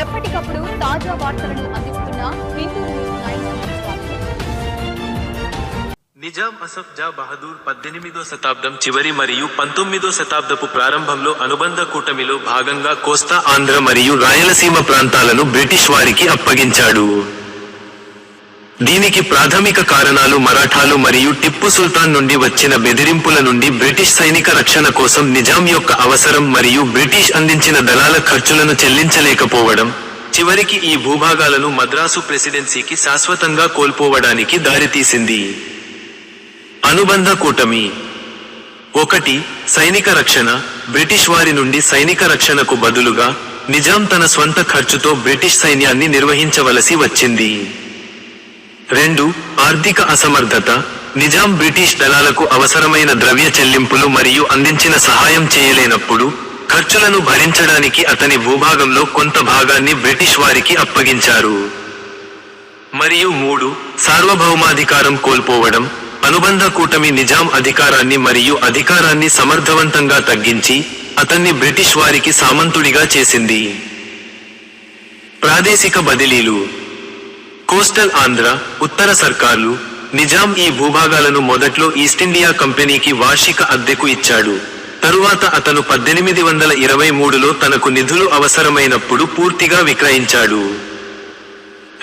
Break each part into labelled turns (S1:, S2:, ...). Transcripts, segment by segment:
S1: ఎప్పటికప్పుడు తాజా వార్తలను అందిస్తున్న హిందూ న్యూస్ 9 స్వాగతం.
S2: నిజాం అసఫ్ జా బహదూర్ 18వ శతాబ్దం చివరి మరియు 19వ శతాబ్దపు ప్రారంభంలో అనుబంధ కూటమిలో భాగంగా కోస్తా ఆంధ్ర మరియు రాయలసీమ ప్రాంతాలను బ్రిటిష్ వారికి అప్పగించాడు. దీనికి ప్రాథమిక కారణాలు మరాఠాలు మరియు టిప్పు సుల్తాన్ నుండి వచ్చిన బెదిరింపుల నుండి బ్రిటిష్ సైనిక రక్షణ కోసం నిజాం యొక్క అవసరం మరియు బ్రిటిష్ అందించిన దళాల ఖర్చులను చెల్లించలేకపోవడం, చివరికి ఈ భూభాగాలను మద్రాసు ప్రెసిడెన్సీకి శాశ్వతంగా కోల్పోవడానికి దారితీసింది. అనుబంధ కూటమి 1. సైనిక రక్షణ. బ్రిటిష్ వారి నుండి సైనిక రక్షణకు బదులుగా నిజాం తన స్వంత ఖర్చుతో బ్రిటిష్ సైన్యాన్ని నిర్వహించవలసి వచ్చింది. 2. ఆర్థిక అసమర్థత. నిజాం బ్రిటిష్ దళాలకు అవసరమైన ద్రవ్య చెల్లింపులు మరియు అందించిన సహాయం చేయలేనప్పుడు, ఖర్చులను భరించడానికి అతని భూభాగంలో కొంత భాగాన్ని బ్రిటిష్ వారికి అప్పగించారు. మరియు 3. సార్వభౌమాధికారం కోల్పోవడం. అనుబంధ కూటమి నిజాం అధికారాన్ని మరియు అధికారాన్ని సమర్థవంతంగా తగ్గించి, అతన్ని బ్రిటిష్ వారికి సామంతుడిగా చేసింది. ప్రాదేశిక బదిలీలు. కోస్టల్ ఆంధ్ర, ఉత్తర సర్కార్లు. నిజాం ఈ భూభాగాలను మొదట్లో ఈస్టిండియా కంపెనీకి వార్షిక అద్దెకు ఇచ్చాడు. తరువాత అతను 1823లో తనకు నిధులు అవసరమైనప్పుడు పూర్తిగా విక్రయించాడు.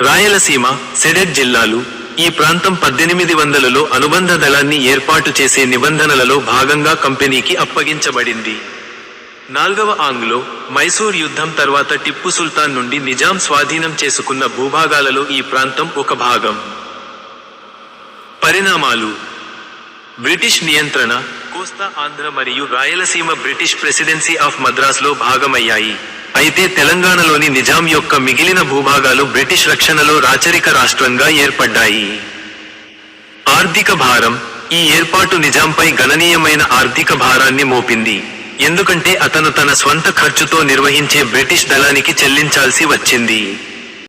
S2: రాయలసీమ, సెడెడ్ జిల్లాలు. ఈ ప్రాంతం 1800లో అనుబంధ దళాన్ని ఏర్పాటు చేసే నిబంధనలలో భాగంగా కంపెనీకి అప్పగించబడింది. 4వ ఆంగ్లో మైసూర్ యుద్ధం తర్వాత టిప్పు సుల్తాన్ నుండి నిజాం స్వాధీనం చేసుకున్న భూభాగాలలో ఈ ప్రాంతం ఒక భాగం. పరిణామాలు. బ్రిటిష్ నియంత్రణ. కోస్తా ఆంధ్ర మరియు రాయలసీమ బ్రిటిష్ ప్రెసిడెన్సీ ఆఫ్ మద్రాస్లో భాగమయ్యాయి. అయితే తెలంగాణలోని నిజాం యొక్క మిగిలిన భూభాగాలు బ్రిటిష్ రక్షణలో రాచరిక రాష్ట్రంగా ఏర్పడ్డాయి. ఆర్థిక భారం. ఈ ఏర్పాటు నిజాంపై గణనీయమైన ఆర్థిక భారాన్ని మోపింది, ఎందుకంటే అతను తన స్వంత ఖర్చుతో నిర్వహించే బ్రిటిష్ దళానికి చెల్లించాల్సి వచ్చింది.